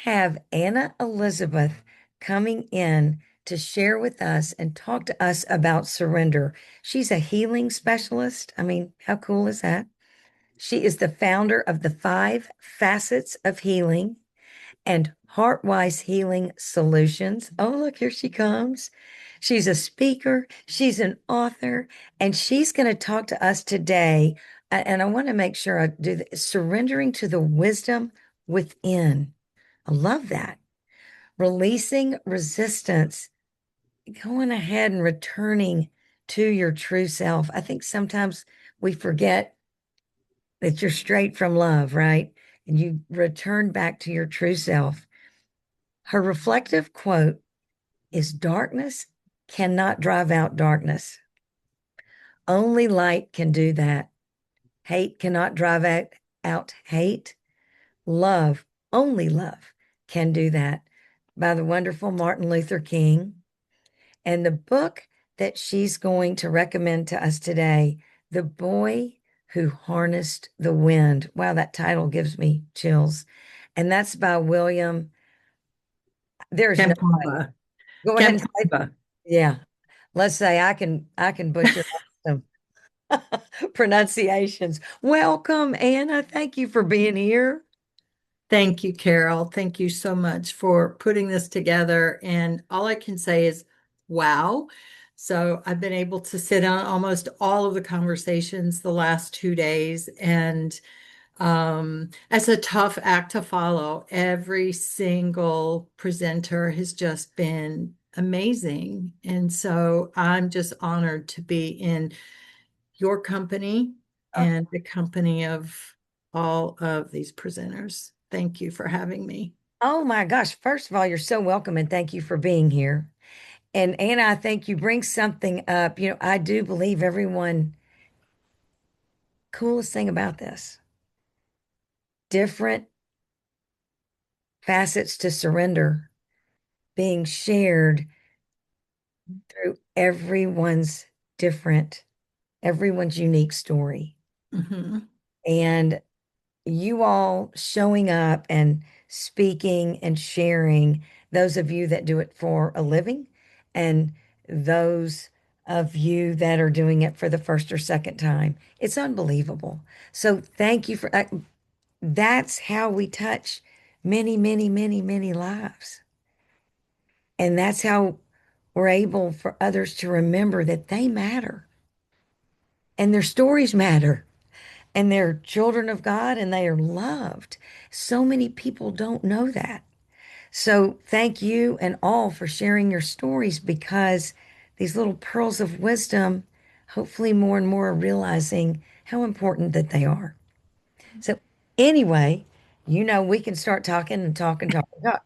have Anna Elizabeth coming in to share with us and talk to us about surrender. She's a healing specialist. I mean, how cool is that? She is the founder of the Five Facets of Healing and Heartwise Healing Solutions. Oh, look, here she comes. She's a speaker, she's an author, and she's going to talk to us today. And I want to make sure I do surrendering to the wisdom within. I love that. Releasing resistance, going ahead and returning to your true self. I think sometimes we forget that you're straight from love, right? And you return back to your true self. Her reflective quote is darkness cannot drive out darkness. Only light can do that. Hate cannot drive out hate. Love, only love can do that. By the wonderful Martin Luther King. And the book that she's going to recommend to us today, The Boy Who Harnessed the Wind. Wow, that title gives me chills. And that's by William. There's no way. Campana. Go ahead and say, Campana. yeah. Let's say I can butcher some pronunciations. Welcome, Anna. Thank you for being here. Thank you, Carol. Thank you so much for putting this together. And all I can say is, wow. So I've been able to sit on almost all of the conversations the last 2 days. And it's a tough act to follow. Every single presenter has just been amazing. And so I'm just honored to be in your company and the company of all of these presenters. Thank you for having me. Oh my gosh. First of all, you're so welcome and thank you for being here. And Anna, I think you bring something up. I do believe everyone, coolest thing about this, different facets to surrender being shared through everyone's unique story. Mhm. And you all showing up and speaking and sharing, those of you that do it for a living, and those of you that are doing it for the first or second time. It's unbelievable. So thank you for that's how we touch many, many, many, many lives. And that's how we're able for others to remember that they matter and their stories matter and they're children of God and they are loved. So many people don't know that. So thank you and all for sharing your stories because these little pearls of wisdom, hopefully more and more are realizing how important that they are. So anyway, we can start talking and talk and talk and talk.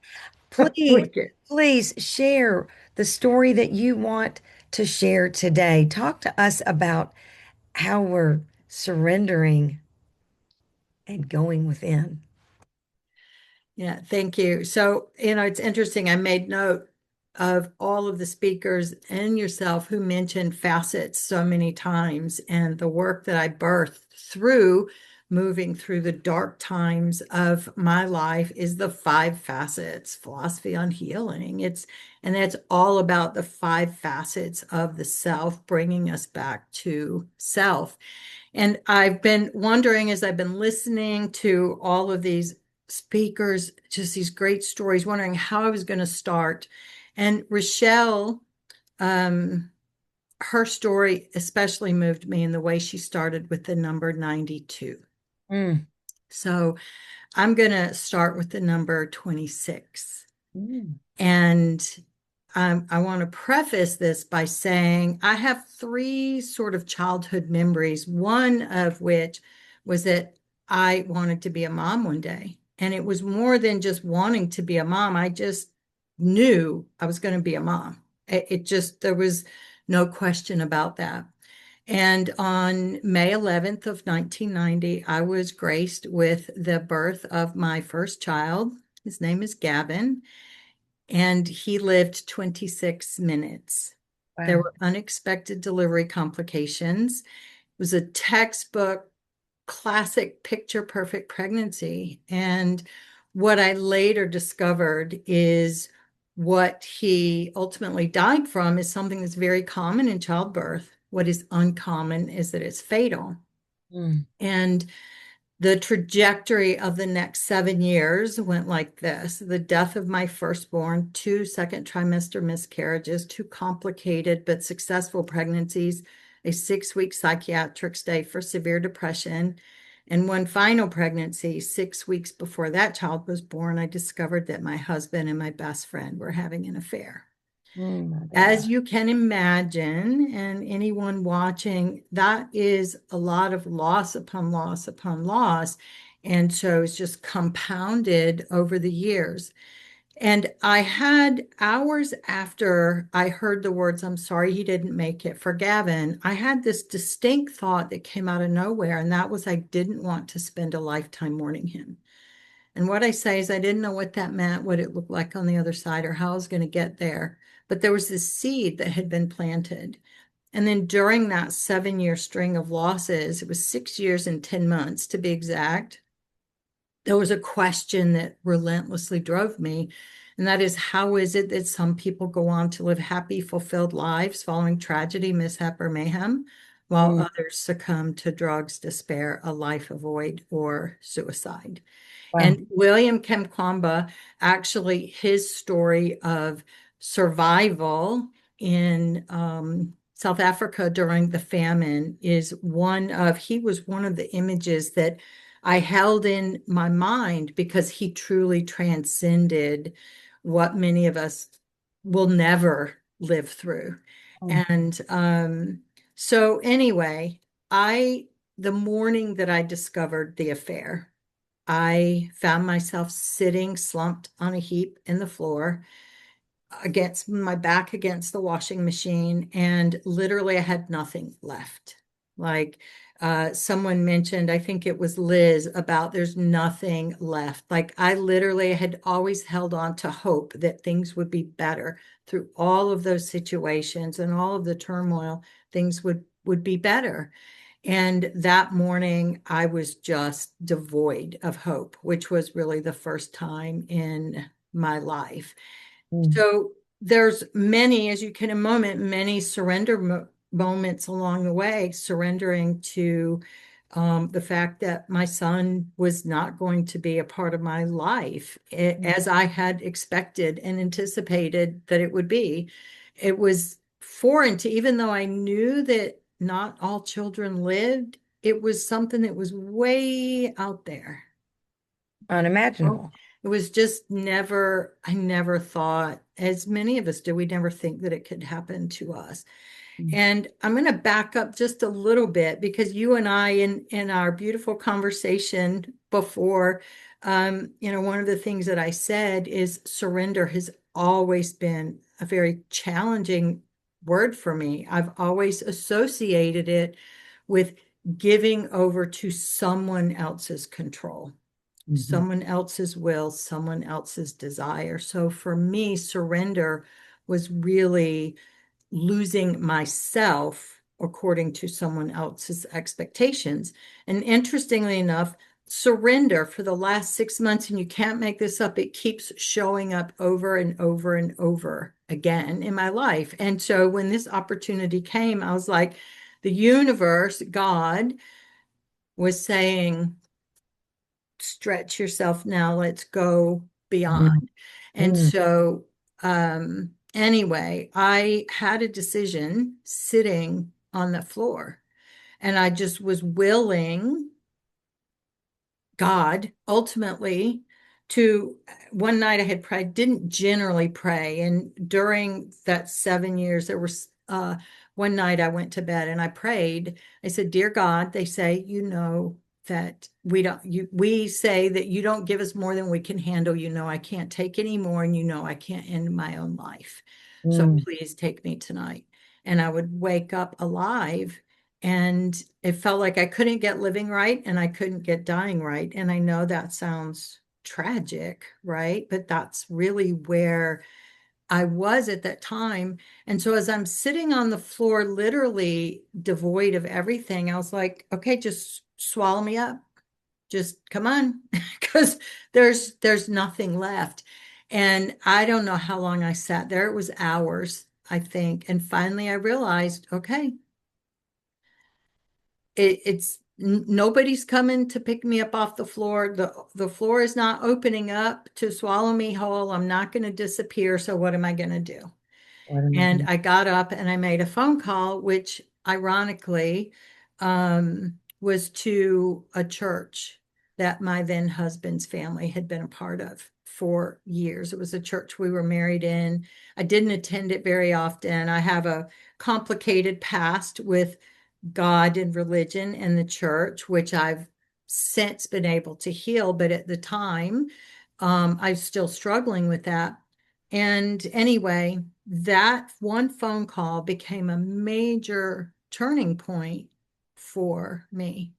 Please, Wicked. please share the story that you want to share today. Talk to us about how we're surrendering and going within. Yeah, thank you. So, it's interesting. I made note of all of the speakers and yourself who mentioned facets so many times and the work that I birthed through moving through the dark times of my life is the five facets philosophy on healing. And that's all about the five facets of the self, bringing us back to self. And I've been wondering as I've been listening to all of these speakers, just these great stories, wondering how I was going to start. And Rochelle, um, her story especially moved me in the way she started with the number 92. Mm, So I'm going to start with the number 26. mm, And I want to preface this by saying I have three sort of childhood memories, one of which was that I wanted to be a mom one day. And it was more than just wanting to be a mom. I just knew I was going to be a mom. There was no question about that. And on May 11th of 1990, I was graced with the birth of my first child. His name is Gavin and he lived 26 minutes. There wow. were unexpected delivery complications. It was a textbook, classic picture perfect pregnancy. And what I later discovered is what he ultimately died from is something that's very common in childbirth. What is uncommon is that it's fatal. Mm, And the trajectory of the next 7 years went like this: the death of my firstborn, two second trimester miscarriages, two complicated but successful pregnancies, a 6 week psychiatric stay for severe depression, and one final pregnancy. 6 weeks before that child was born, I discovered that my husband and my best friend were having an affair. my As God. you can imagine, and anyone watching, that is a lot of loss upon loss upon loss. And so it's just compounded over the years. And I had hours after I heard the words, "I'm sorry he didn't make it," for Gavin, I had this distinct thought that came out of nowhere. And that was, I didn't want to spend a lifetime mourning him. And what I say is, I didn't know what that meant, what it looked like on the other side, or how I was going to get there. But there was this seed that had been planted. And then during that 7 year string of losses, it was 6 years and 10 months to be exact, there was a question that relentlessly drove me. And that is, how is it that some people go on to live happy, fulfilled lives following tragedy, mishap, or mayhem, while Mm, others succumb to drugs, despair, a life avoid, or suicide? wow. And William Kemkwamba, actually, his story of survival in South Africa during the famine is he was one of the images that I held in my mind, because he truly transcended what many of us will never live through. Mm, And so anyway, the morning that I discovered the affair, I found myself sitting slumped on a heap in the floor, against my back against the washing machine, and literally I had nothing left. Like, someone mentioned, I think it was Liz, about there's nothing left. Like, I literally had always held on to hope that things would be better through all of those situations and all of the turmoil. Things would be better. And that morning, I was just devoid of hope, which was really the first time in my life. mm, So there's many, as you can in a moment, many surrender moments along the way, surrendering to the fact that my son was not going to be a part of my life, mm. as I had expected and anticipated that it would be. It was foreign to, even though I knew that not all children lived, it was something that was way out there. Oh, Unimaginable. it was just never, I never thought, as many of us do, we never think that it could happen to us. Mm, And I'm going to back up just a little bit, because you and I, in our beautiful conversation before, one of the things that I said is surrender has always been a very challenging word for me. I've always associated it with giving over to someone else's control, mhm, someone else's will, someone else's desire. So for me, surrender was really losing myself according to someone else's expectations. And interestingly enough, surrender for the last 6 months, and you can't make this up, it keeps showing up over and over and over again in my life. And so when this opportunity came, I was like, the universe, God, was saying, stretch yourself now, let's go beyond. mm, And mm, so anyway, I had a decision sitting on the floor, and I just was willing God ultimately to, one night I had prayed, didn't generally pray. And during that 7 years, there was one night I went to bed and I prayed. I said, "Dear God," they say, that we say that you don't give us more than we can handle. I can't take any more, and I can't end my own life. So mm. please take me tonight." And I would wake up alive, and it felt like I couldn't get living right and I couldn't get dying right. And I know that sounds tragic, right? But that's really where I was at that time. And so as I'm sitting on the floor, literally devoid of everything, I was like, okay, just swallow me up. just come on, because there's nothing left. And I don't know how long I sat there. It was hours, I think. And finally I realized, okay, nobody's coming to pick me up off the floor. The floor is not opening up to swallow me whole. I'm not going to disappear. So what am I going to do? What am I And going I got up and I made a phone call, which ironically was to a church that my then husband's family had been a part of for years. It was a church we were married in. I didn't attend it very often. I have a complicated past with God and religion and the church, which I've since been able to heal. But at the time, I was still struggling with that. And anyway, that one phone call became a major turning point for me.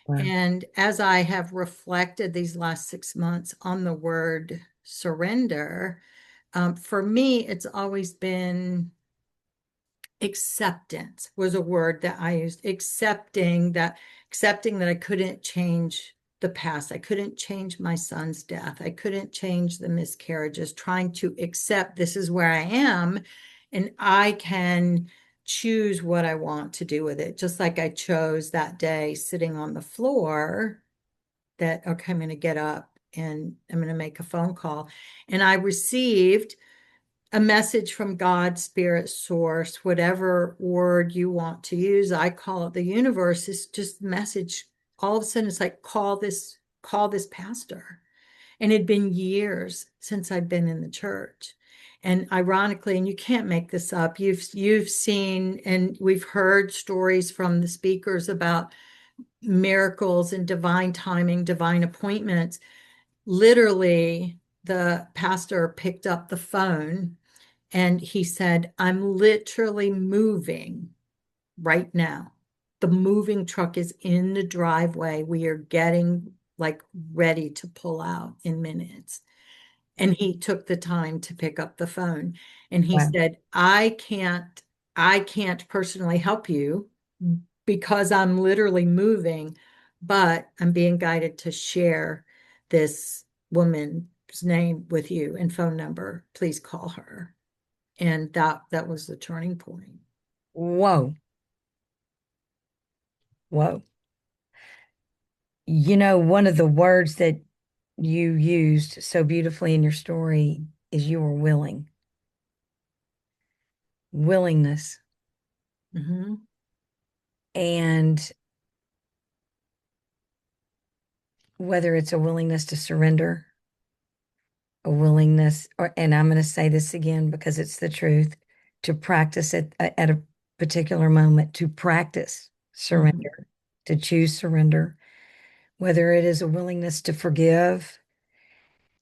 Wow. And as I have reflected these last 6 months on the word surrender, for me, it's always been acceptance was a word that I used, accepting that I couldn't change the past. I couldn't change my son's death. I couldn't change the miscarriages, trying to accept this is where I am and I can choose what I want to do with it. Just like I chose that day sitting on the floor that, okay, I'm going to get up and I'm going to make a phone call. And I received a message from God, spirit, source, whatever word you want to use. I call it the universe. Is just message. All of a sudden, it's like call this pastor. And it'd been years since I'd been in the church. And ironically, and you can't make this up, you've seen and we've heard stories from the speakers about miracles and divine timing, divine appointments. Literally, the pastor picked up the phone and he said, I'm literally moving right now. The moving truck is in the driveway. We are getting like ready to pull out in minutes. And he took the time to pick up the phone and he Wow. said, I can't personally help you because I'm literally moving, but I'm being guided to share this woman's name with you and phone number. Please call her. And that was the turning point. Whoa. Whoa. You know, one of the words that you used so beautifully in your story is you were willing. Willingness. Hmm. And whether it's a willingness to surrender, a willingness, or, and I'm going to say this again because it's the truth, to practice it at a particular moment, to practice Hmm. surrender, to choose surrender, whether it is a willingness to forgive.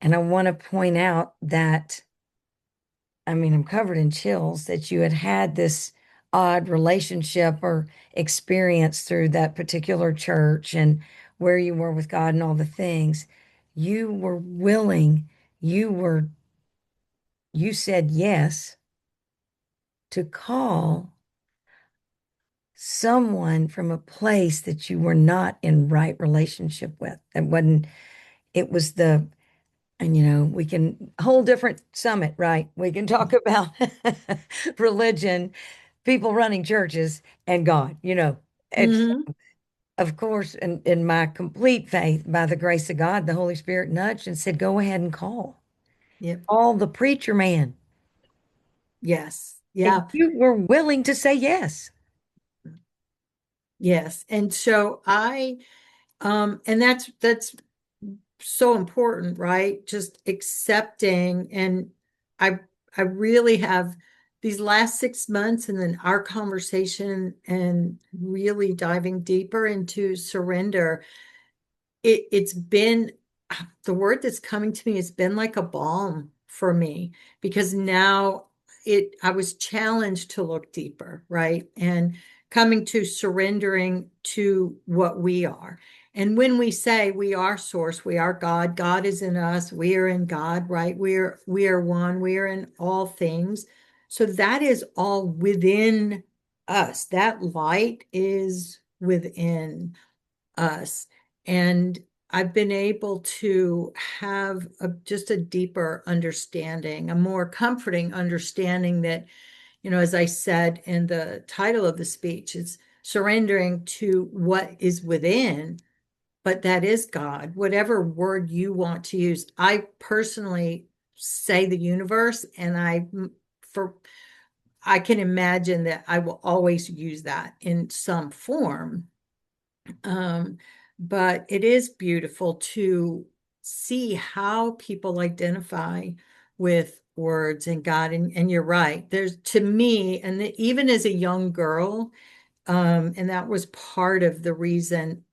And I want to point out that, I mean, I'm covered in chills that you had had this odd relationship or experience through that particular church and where you were with God and all the things. You were willing, you were, you said yes to call someone from a place that you were not in right relationship with. It wasn't, it was the, and you know, we can whole different summit, right? We can talk about religion, people running churches, and God. You know, it's Hmm. of course, in my complete faith, by the grace of God, the Holy Spirit nudged and said, "Go ahead and Yep. call the preacher man," Yes. and Yeah. you were willing to say yes. Yes. And so and that's so important, right? Just accepting. And I I really have these last 6 months and then our conversation and really diving deeper into surrender. It's been the word that's coming to me has been like a balm for me because now it I was challenged to look deeper, right? And coming to surrendering to what we are. And when we say we are source, we are God, God is in us, we are in God, right? We are one, we are in all things. So that is all within us. That light is within us. And I've been able to have just a deeper understanding, a more comforting understanding that, as I said in the title of the speech, it's surrendering to what is within, but that is God, whatever word you want to use. I personally say the universe, and for I can imagine that I will always use that in some form. Um, but it is beautiful to see how people identify with words and God. And you're right. There's, to me, and even as a young girl, and that was part of the reason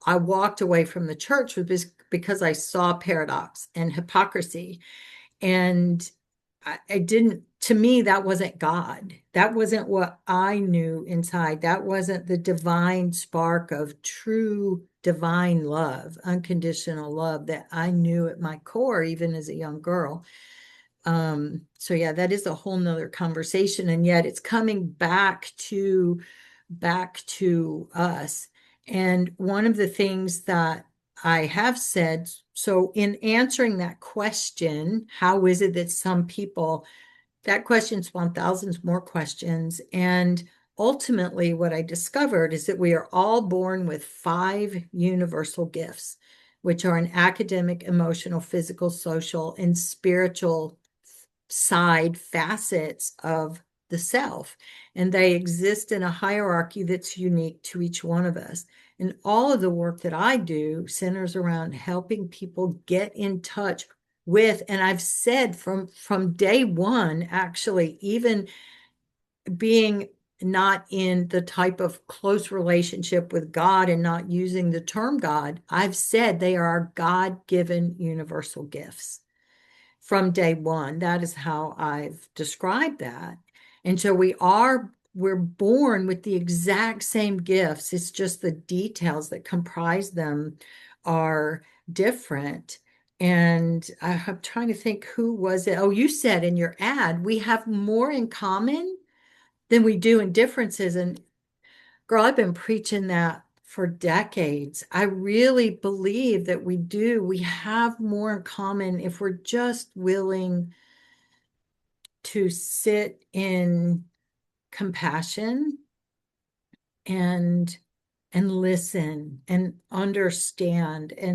I walked away from the church, was because I saw paradox and hypocrisy. And I didn't, to me, that wasn't God. That wasn't what I knew inside. That wasn't the divine spark of true divine love, unconditional love that I knew at my core, even as a young girl. So yeah, that is a whole nother conversation. And yet it's coming back to us. And one of the things that I have said, so in answering that question, how is it that some people, that question spawned thousands more questions. And ultimately, what I discovered is that we are all born with five universal gifts, which are an academic, emotional, physical, social, and spiritual side facets of the self. And they exist in a hierarchy that's unique to each one of us. And all of the work that I do centers around helping people get in touch with, and I've said from day one, actually, even being not in the type of close relationship with God and not using the term God, I've said they are God-given universal gifts from day one. That is how I've described that. And so we're born with the exact same gifts. It's just the details that comprise them are different. And I'm trying to think, who was it? Oh, you said in your ad, we have more in common than we do in differences. And girl, I've been preaching that for decades. I really believe that we do. We have more in common if we're just willing to sit in compassion and listen and understand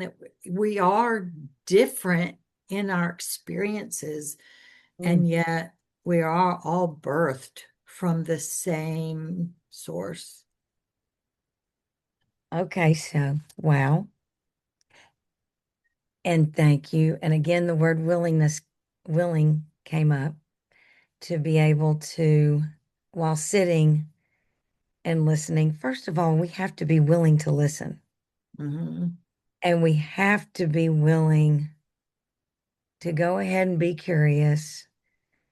that we are different in our experiences, Mm. and yet we are all birthed from the same source. Okay, so wow. And thank you. And again, the word willing came up to be able to, while sitting and listening, first of all, we have to be willing to listen. Mhm. And we have to be willing to go ahead and be curious.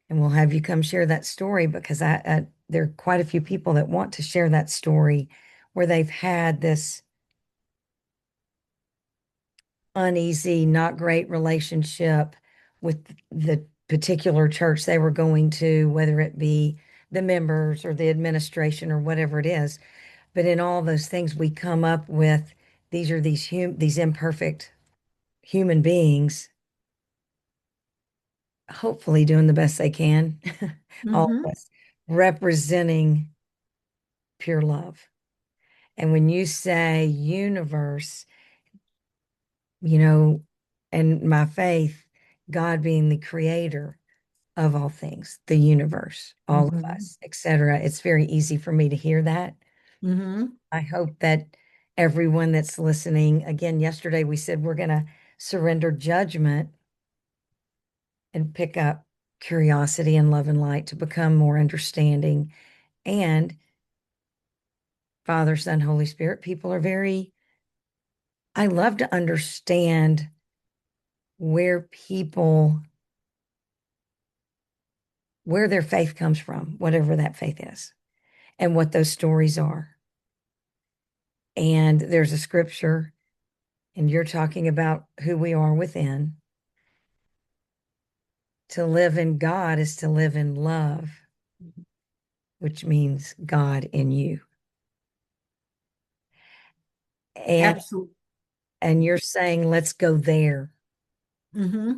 And we'll have you come share that story because there are quite a few people that want to share that story where they've had this uneasy, not great relationship with the particular church they were going to, whether it be the members or the administration or whatever it is. But in all those things, we come up with these imperfect human beings, hopefully doing the best they can, all of Mhm. us, representing pure love. And when you say universe, you know, and my faith, God being the creator of all things, the universe, all of Mhm. us, etc. It's very easy for me to hear that. Mhm. I hope that everyone that's listening, again, yesterday we said we're going to surrender judgment and pick up curiosity and love and light to become more understanding. And Father, Son, Holy Spirit, people are I love to understand where people, where their faith comes from, whatever that faith is, and what those stories are. And there's a scripture, and you're talking about who we are within. To live in God is to live in love, which means God in you. and Absolutely. you're saying, let's go there. Hmm.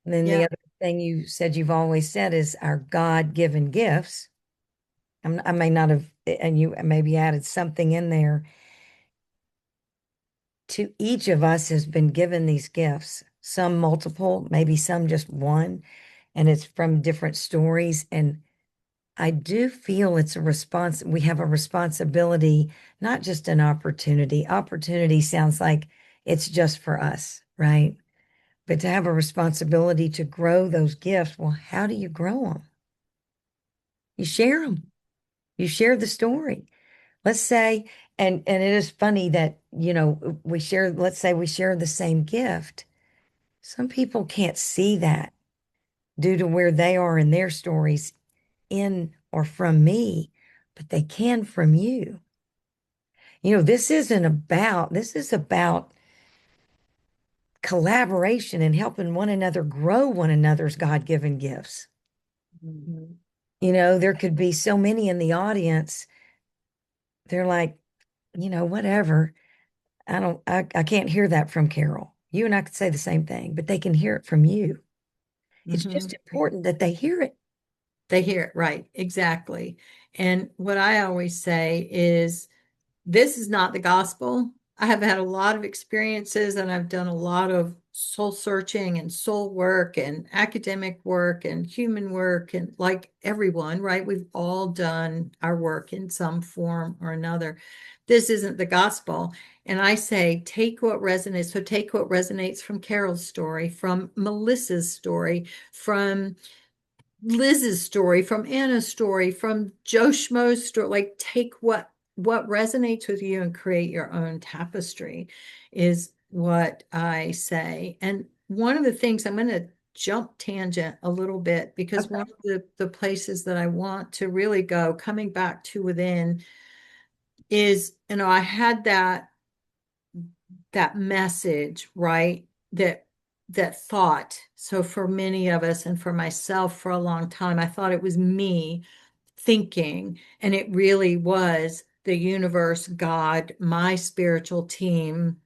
And then the Yeah. other thing you said you've always said is our God-given gifts. I may not have, and you maybe added something in there. To each of us has been given these gifts, some multiple, maybe some just one, and it's from different stories. And I do feel it's a response. We have a responsibility, not just an opportunity. Opportunity sounds like it's just for us, right? But to have a responsibility to grow those gifts, well, how do you grow them? You share them. You share the story. Let's say, and it is funny that, we share, let's say we share the same gift. Some people can't see that due to where they are in their stories in or from me, but they can from you. This is about collaboration and helping one another grow one another's God-given gifts. Hmm. There could be so many in the audience. They're like, whatever. I can't hear that from Carol. You and I could say the same thing, but they can hear it from you. It's Hmm. just important that they hear it. They hear it right. Exactly. And what I always say is, this is not the gospel. I have had a lot of experiences and I've done a lot of soul searching and soul work and academic work and human work. And like everyone, right? We've all done our work in some form or another. This isn't the gospel. And I say, take what resonates. So take what resonates from Carol's story, from Melissa's story, from Liz's story, from Anna's story, from Joe Schmo's story. Like, take what resonates with you and create your own tapestry is what I say. And one of the things, I'm going to jump tangent a little bit, because one Okay. of the places that I want to really go, coming back to within, is, I had that message, right? That thought. So for many of us, and for myself for a long time, I thought it was me thinking, and it really was the universe, God, my spiritual team,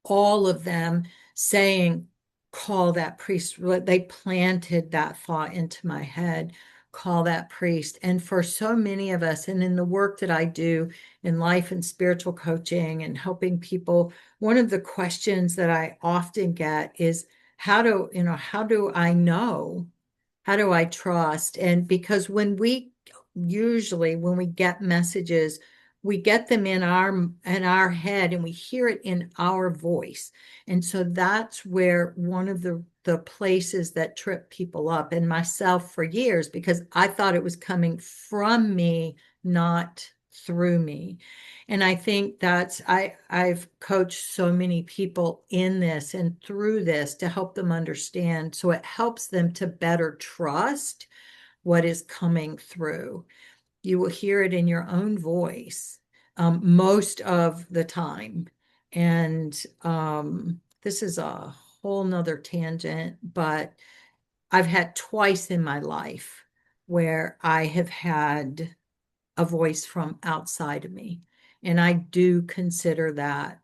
all of them saying, call that priest. They planted that thought into my head, call that priest. And for so many of us, and in the work that I do in life and spiritual coaching and helping people, one of the questions that I often get is, how do I know? How do I trust? And because when we get messages, we get them in our head and we hear it in our voice. And so that's where one of the places that trip people up, and myself for years, because I thought it was coming from me, not through me. And I think I've coached so many people in this and through this to help them understand. So it helps them to better trust what is coming through. You will hear it in your own voice, most of the time. And this is a whole nother tangent, but I've had twice in my life where I have had a voice from outside of me. And I do consider that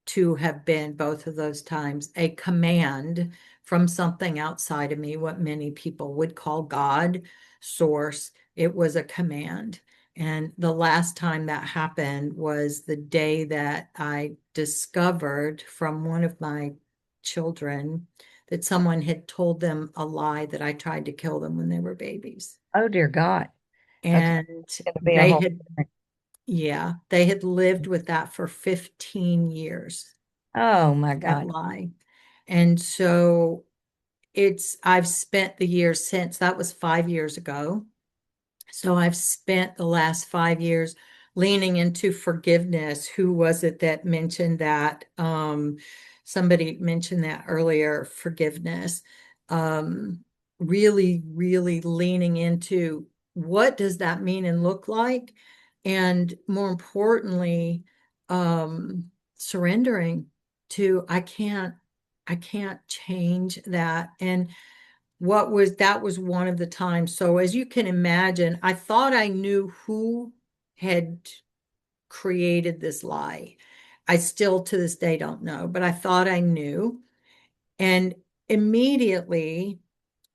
to have been, both of those times, a command from something outside of me, what many people would call God, source. It was a command. And the last time that happened was the day that I discovered from one of my children that someone had told them a lie, that I tried to kill them when they were babies. Oh, dear God. Okay. And It's going to be a they whole. had, yeah, they had lived with that for 15 years, Oh, my that God. lie. And so I've spent the years since, that was 5 years ago. So I've spent the last 5 years leaning into forgiveness. Who was it that mentioned that? Somebody mentioned that earlier, forgiveness. Really, really leaning into, what does that mean and look like? And more importantly, surrendering to, I can't change that. And that was one of the times. So as you can imagine, I thought I knew who had created this lie. I still to this day don't know, but I thought I knew. And immediately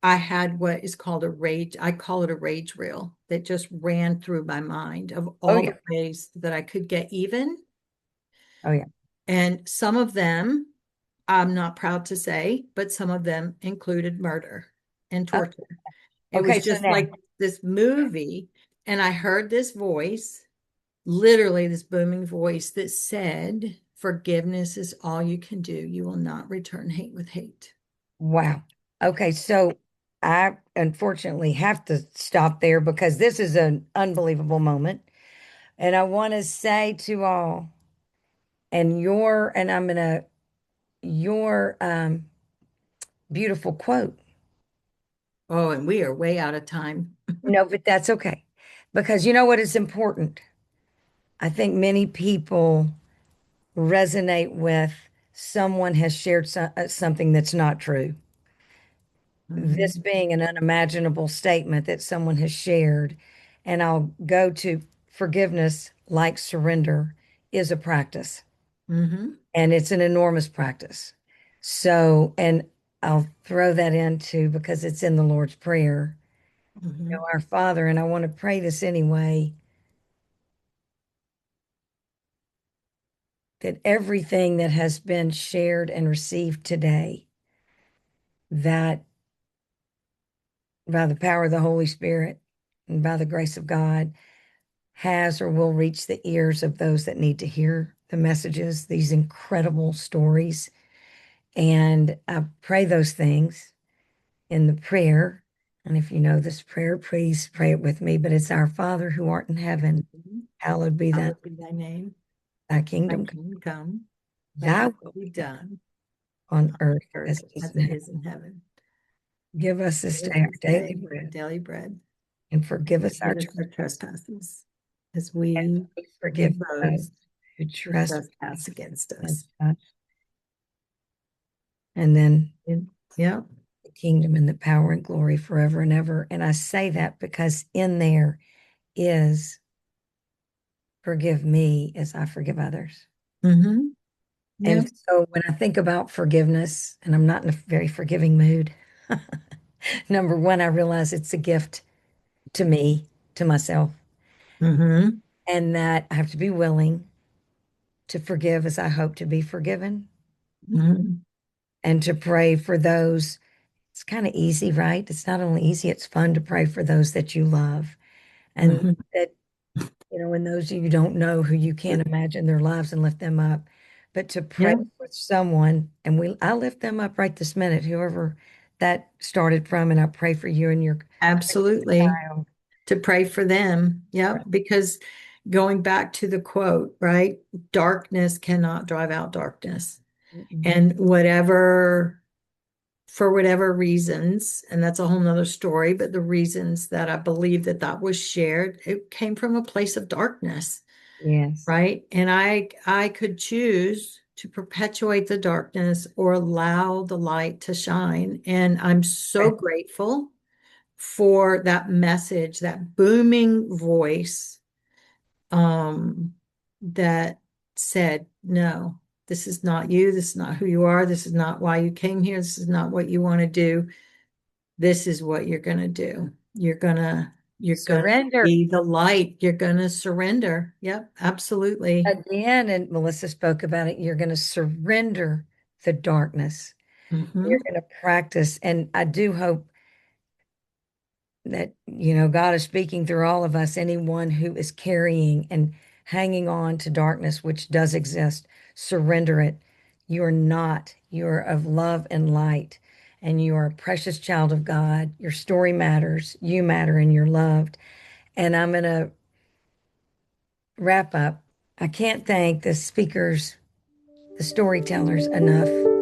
I had what is called a rage, I call it a rage reel that just ran through my mind of Oh all yeah. the ways that I could get even. Oh yeah. And some of them, I'm not proud to say, but some of them included murder and Oh, torture. It okay. was So just now, like this movie. And I heard this voice, literally this booming voice that said, forgiveness is all you can do. You will not return hate with hate. wow. Okay. So I unfortunately have to stop there because this is an unbelievable moment. And I want to say to all, and I'm going to, your beautiful quote. Oh, and we are way out of time. No, but that's okay. Because you know what is important? I think many people resonate with someone has shared something that's not true. This Mhm. being an unimaginable statement that someone has shared, and I'll go to forgiveness like surrender is a practice, Mhm. and it's an enormous practice. So, and I'll throw that into because it's in the Lord's Prayer, Mhm. our Father, and I want to pray this anyway, that everything that has been shared and received today, that by the power of the Holy Spirit and by the grace of God, has or will reach the ears of those that need to hear the messages, these incredible stories. And I pray those things in the prayer. And if you know this prayer, please pray it with me. But it's our Father who art in heaven, Mhm. hallowed be Hallowed be thy name, thy thy kingdom, kingdom come, thy thy will will be be done done on on earth earth as it is as in it heaven. is in heaven. Give us this Give us day our this daily day our bread daily bread, and forgive and us our forgive us trespasses our trespasses, as as we we forgive forgive those those who who trespass trespass against us. against us. And then And, yeah. the kingdom and the power and glory forever and ever. And I say that because in there is forgive me as I forgive others. Hmm. And Yep. so when I think about forgiveness, and I'm not in a very forgiving mood, number one, I realize it's a gift to me, to myself, Hmm. and that I have to be willing to forgive as I hope to be forgiven Hmm. and to pray for those. It's kind of easy, right? It's not only easy, it's fun to pray for those that you love and Hmm. that, and those you don't know who you can't imagine their lives and lift them up. But to pray Yeah, with someone, and I lift them up right this minute, whoever that started from, and I pray for you and your absolutely. child. To pray for them. Yep. Right. Because going back to the quote, right? Darkness cannot drive out darkness. Mm-mm. And whatever, for whatever reasons, and that's a whole nother story, but the reasons that I believe that that was shared, it came from a place of darkness, Yes. right? And I could choose to perpetuate the darkness or allow the light to shine. And I'm so Okay. grateful for that message, that booming voice, um, that said, no, this is not you. This is not who you are. This is not why you came here. This is not what you want to do. This is what you're going to do. You're going to Surrender be the light. You're going to surrender. Yep, absolutely. again. And Melissa spoke about it. You're going to surrender the darkness. You're Hmm. going to practice. And I do hope that, God is speaking through all of us, anyone who is carrying and hanging on to darkness, which does exist, surrender it. You're not, you're of love and light, and you are a precious child of God. Your story matters, you matter, and you're loved. And I'm going to wrap up. I can't thank the speakers, the storytellers enough.